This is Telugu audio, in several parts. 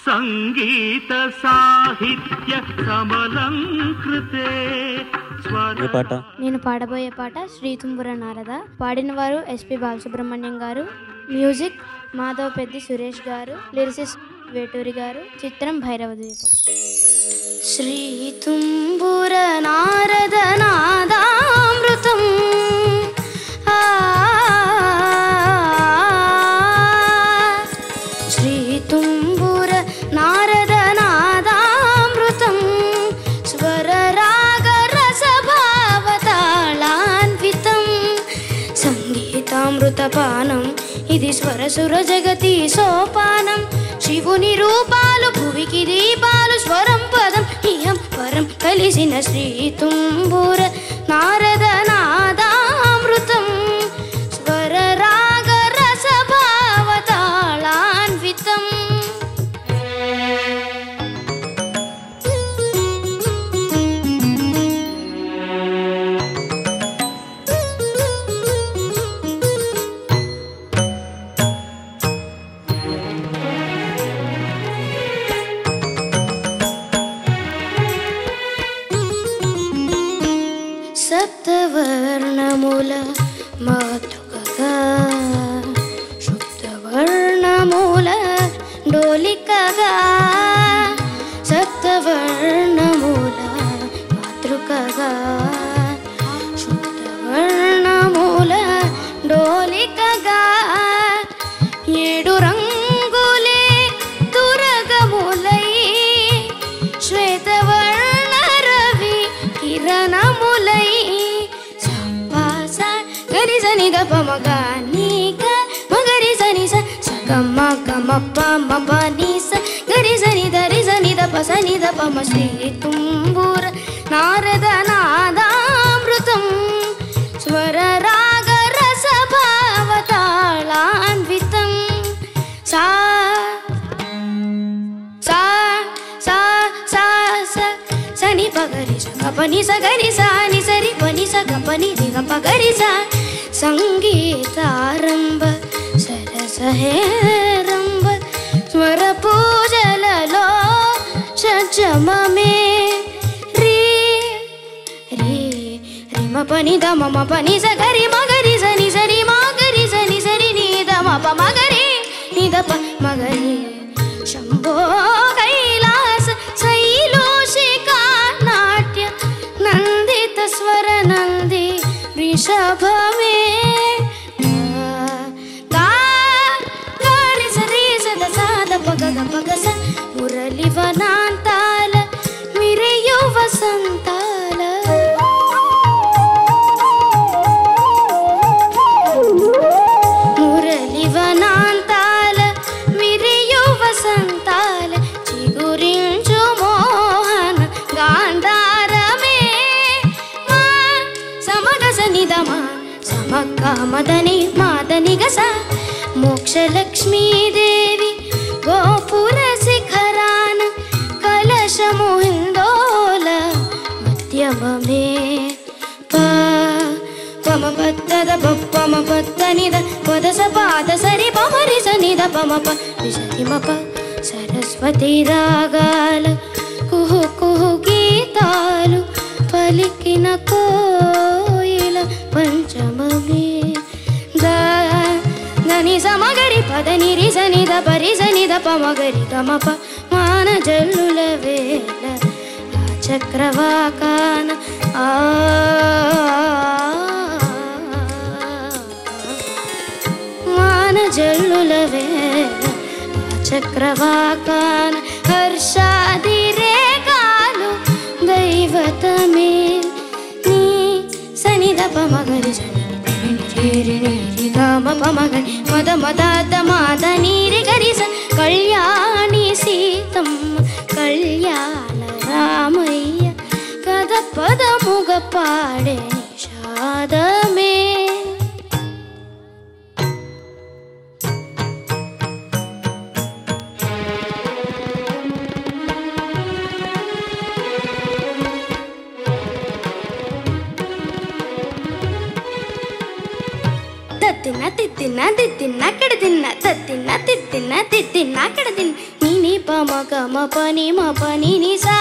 సంగీత సాహిత్య సమలంకృతే. నేను పాడబోయే పాట శ్రీ తుంబుర నారద. పాడిన వారు ఎస్పి బాలసుబ్రహ్మణ్యం గారు, మ్యూజిక్ మాధవ్ పెద్ది సురేష్ గారు, లిరిసిస్ట్ వేటూరి గారు, చిత్రం భైరవ ద్వీపం. శ్రీ తుంబుర నారద నాదామృతం శ్రీ తుంబుర నారద నాదామృతం స్వర రాగ రసభావతాళాన్వితం సంగీతామృతపానం ఇది స్వరసుర జగతి సోపానం. శివుని రూపాలు భువికి దీపాలు స్వరం పదం ఇహం పరం కలిసిన శ్రీ తుంబుర నారద నాదామృతం స్వర రాగ రసభావతాళాన్వితం. సప్తవర్ణముల మాతృకగా శుద్ధవర్ణముల డోలికగా సప్తవర్ణముల మాతృకగా శుద్ధవర్ణముల డోలికగా ఏడు రంగులే తురగములై శ్వేతవర్ణ రవి కిరణములై గరి సని ద ప మ గ ని గ మగరి సని స స గ మ గ మ ప మ ప ని స గరి సని ద రి సని ద ప సని ద ప మ శ్రీ తుంబుర నారద నాదామృతం స్వర రాగ రస భావతాళాన్వితం. సా సా సా సా స సని ప గరి స గ ప ని స గరి స ని సరి ప ని స గ ప ని ది గ ప గరి స సంగీతారంభ సరసహేరంభ స్వర పూజలలో షడ్జమమే రీ రీ రిమ పని ద మమ పని స గరి మగరి సని సరి మగరి సని సరి ని ద మ ప మగరి ని ద ప మగరి శంభో కైలాస శైలోషికా నాట్య నందిత స్వర నంది వృషభమే పగస మురళి వనాంతాల మిరయు వసంతాల మురళి వనాంతాల మిరయు వసంతాల చిగురించు మోహన గాంధారమే సమగస నిదమ సమక్క మదని మాదని గస మోక్షలక్ష్మీదేవి గోపుర శిఖరాన కలశము హిందోల మధ్యమమే పమ పద్దద పమ పద్దనిద పదస పాద సరి పమరి సనిద పమ ప విసరి మప సరస్వతి రాగాల కుహు కుహు గీతాలు పలికిన కోయిల పంచమమే దని సమగరి పదని రి సని ద పరి సని ద ప మగరి గమ ప మాన జల్లుల వేళ ఆ చక్రవాకాన మాన జల్లుల వేళ ఆ చక్రవాకాన హర్షాది రేఖాలు దైవతమే నీ సని ద ప మగరి సని గమ పమగని మద మద మాద నీరి గరిస కళ్యాణి సీతమ్మ కళ్యాణ రామయ్య కథ పదముగ పాడే నిషాదమే. తిన్న తిత్తిన్న తిత్తిన్న అక్కడ తిన్న తత్తిన్న తిత్తిన్న తిత్తిన్న అక్కడ తిన్న నీ ని ప మ గ మ ప ని మ ప ని ని సా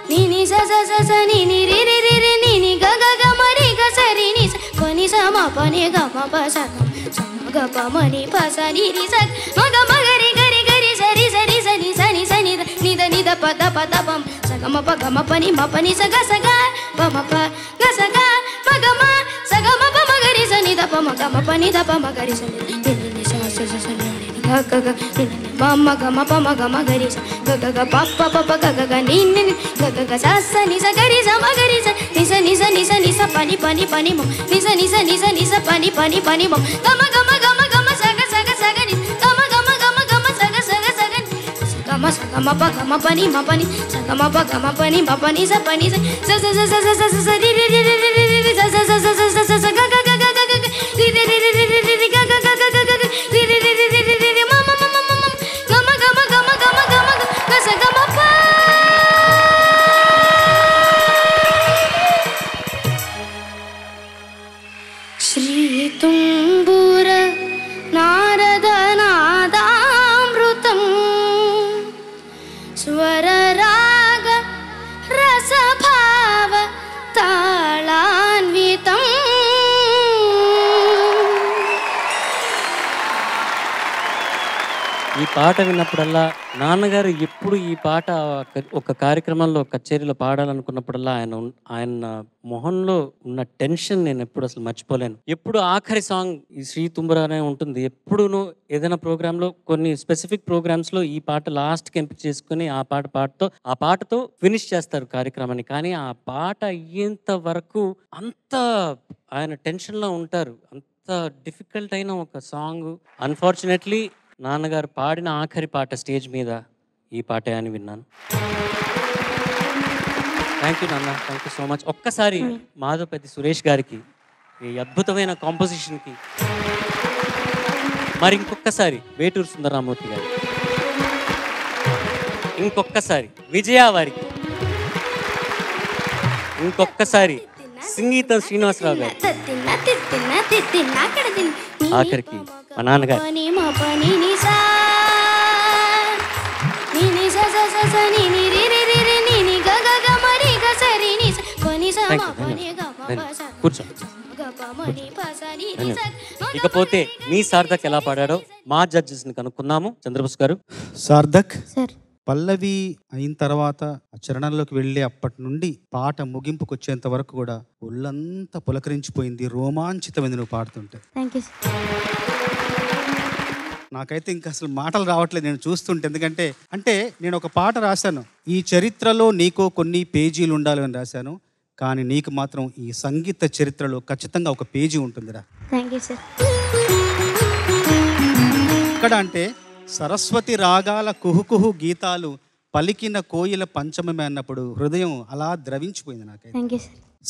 ని ని స స స స ని ని రి రి రి రి ని ని గ గ గ మ రి గ స రి ని స ప ని స మ ప ని గ మ ప స మ గ ప మ ని ప స ని రి స మ గ మ గ రి గ రి గ రి స రి స రి స ని స ని స ని ద ని ద ని ద ప ద ప ద ప మ స గ మ ప గ మ ప ని మ ప ని స గ ప మ ప గ స గ మ గ మ స గ మ ప మ గ రి స ని ద ప మ గ మ ప ని ద ప మ గ రి స ని ని స స స స ని గ గ గ ని ని మ మ గ మ ప మ గ మ గ రి స గ గ గ ప ప ప ప గ గ గ ని ని గ గ గ స స ని స గ రి స మ గ రి స ని స ని స ని స ని స ప ని ప ని ప ని మ ని స ని స ని స ని స ప ని ప ని ప ని మ గ మ గ మ గ మ గ మ స గ స గ స గ ని గ మ గ మ గ మ గ మ స గ స గ స గ ని స గ మ ప గ మ ప ని మ ప ని స గ మ ప గ మ ప ని మ ప ని స ప ని స స స స స స స రి రి రి రి రి రి రి స స స స స స స గ గ గ గ గ గ రి రి రి రి రి రి రి గ గ గ గ గ గ రి రి రి రి రి రి రి మ మ మ మ మ మ గ మ గ మ గ మ గ మ గ మ గ స గ మ ప శ్రీ తుంబుర నారద నాదామృతం స్వర రాగ రస భావ తాళాన్వితం ఈ పాట విన్నప్పుడల్లా నాన్నగారు ఎప్పుడు ఈ పాట ఒక కార్యక్రమంలో కచేరీలో పాడాలనుకున్నప్పుడల్లా ఆయన మొహంలో ఉన్న టెన్షన్ నేను ఎప్పుడు అసలు మర్చిపోలేను. ఎప్పుడు ఆఖరి సాంగ్ ఈ శ్రీ తుంబురానే ఉంటుంది. ఎప్పుడును ఏదైనా ప్రోగ్రాంలో కొన్ని స్పెసిఫిక్ ప్రోగ్రామ్స్లో ఈ పాట లాస్ట్కి ఎంపిక చేసుకుని ఆ పాటతో ఫినిష్ చేస్తారు కార్యక్రమాన్ని. కానీ ఆ పాట అయ్యేంత వరకు అంత ఆయన టెన్షన్లో ఉంటారు. అంత డిఫికల్ట్ అయిన ఒక సాంగ్. అన్ఫార్చునేట్లీ నాన్నగారు పాడిన ఆఖరి పాట స్టేజ్ మీద ఈ పాటే అని విన్నాను. థ్యాంక్ యూ నాన్న, థ్యాంక్ యూ సో మచ్. ఒక్కసారి మాధవపతి సురేష్ గారికి ఈ అద్భుతమైన కాంపోజిషన్కి, మరి ఇంకొకసారి వేటూరు సుందరరామూర్తి గారి, ఇంకొకసారి విజయ వారికి, ఇంకొకసారి సంగీతం శ్రీనివాసరావు గారు, ఆఖరికి మా నాన్నగారు. కూర్చో. ఇకపోతే మీ సార్థక్ ఎలా పాడాడో మా జడ్జెస్ ని కనుక్కున్నాము. చంద్రబోస్ గారు. సార్థక్ పల్లవి అయిన తర్వాత చరణంలోకి వెళ్ళి అప్పటి నుండి పాట ముగింపుకు వచ్చేంత వరకు కూడా ఒళ్ళంతా పులకరించిపోయింది, రోమాంచితమైంది నువ్వు పాడుతుంటే. నాకైతే ఇంకా అసలు మాటలు రావట్లేదు నేను చూస్తుంటే. ఎందుకంటే నేను ఒక పాట రాశాను, ఈ చరిత్రలో నీకో కొన్ని పేజీలు ఉండాలి అని రాశాను. కానీ నీకు మాత్రం ఈ సంగీత చరిత్రలో ఖచ్చితంగా ఒక పేజీ ఉంటుందిరా. ఇక్కడ అంటే సరస్వతి రాగాల కుహుకుహు గీతాలు పలికిన కోయిల పంచమమే అన్నప్పుడు హృదయం అలా ద్రవించిపోయింది నాకైతే.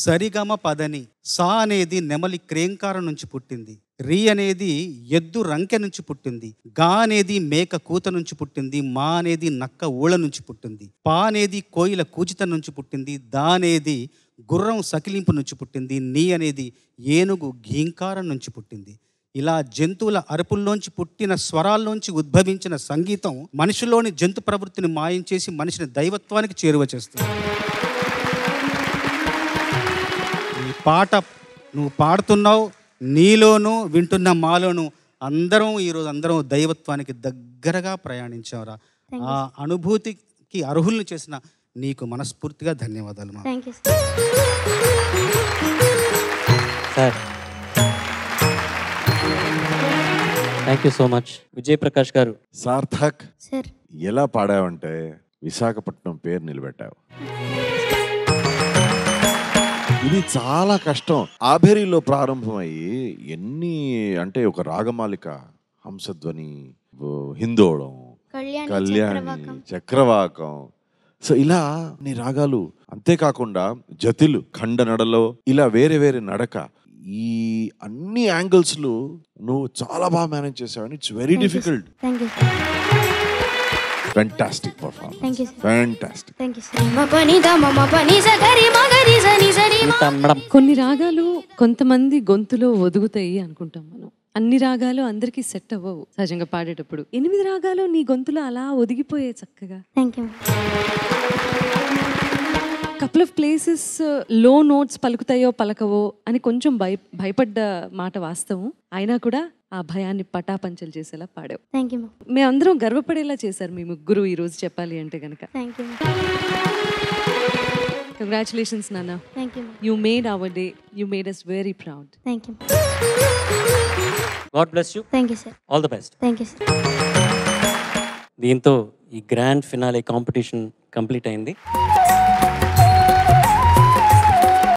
సరిగమ పదని, సా అనేది నెమలి క్రేంకారం నుంచి పుట్టింది, రీ అనేది ఎద్దు రంకె నుంచి పుట్టింది, గా అనేది మేక కూత నుంచి పుట్టింది, మా అనేది నక్క ఊళ్ళ నుంచి పుట్టింది, పా అనేది కోయిల కూచిత నుంచి పుట్టింది, దా అనేది గుర్రం సకిలింపు నుంచి పుట్టింది, నీ అనేది ఏనుగు ఘీంకారం నుంచి పుట్టింది. ఇలా జంతువుల అరుపుల్లోంచి పుట్టిన స్వరాల్లోంచి ఉద్భవించిన సంగీతం మనిషిలోని జంతు ప్రవృత్తిని మాయం చేసి మనిషిని దైవత్వానికి చేరువ చేస్తుంది. ఈ పాట నువ్వు పాడుతున్నావు, నీలోనూ వింటున్న మాలోనూ అందరం దైవత్వానికి దగ్గరగా ప్రయాణించావురా. ఆ అనుభూతికి అర్హుల్ని చేసిన నీకు మనస్ఫూర్తిగా ధన్యవాదాలు. Thank you so much. Vijay Prakash గారు. సార్థక్ ఎలా పాడావంటే విశాఖపట్నం పేరు నిలబెట్టావు. ఇది చాలా కష్టం. ఆభేరిలో ప్రారంభమయ్యి ఎన్ని అంటే ఒక రాగమాలిక, హంసధ్వని, హిందోళం, కళ్యాణి, చక్రవాకం, సో ఇలా నీ రాగాలు, అంతేకాకుండా జతిలు, ఖండ నడలో ఇలా వేరే వేరే నడక, ఈ అన్ని యాంగిల్స్ లో నువ్వు చాలా బాగా మేనేజ్ చేసావు. It's very difficult. Fantastic performance. Fantastic. కొన్ని రాగాలు కొంతమంది గొంతులో ఒదుగుతాయి అనుకుంటాం మనం. అన్ని రాగాలు అందరికీ సెట్ అవ్వవు సహజంగా పాడేటప్పుడు. 8 రాగాలు నీ గొంతులో అలా ఒదిగిపోయాయి చక్కగా. Thank you. Couple of places లో నోట్స్ పలుకుతాయో పలకవో అని కొంచెం భయపడ్డ మాట వాస్తవం. అయినా కూడా ఆ భయాన్ని పటాపంచలు చేసేలా పాడావు. Thank you. మేమందరం గర్వపడేలా చేశారు మీ ముగ్గురు ఈ రోజు చెప్పాలి అంటే గనక. Thank you. కంగ్రాచులేషన్స్ నాన్న. Thank you. You made our day. You made us very proud. Thank you. God bless you. Thank you sir. All the best. Thank you sir. దీంతో ఈ గ్రాండ్ ఫినాలే కాంపిటీషన్ కంప్లీట్ అయింది.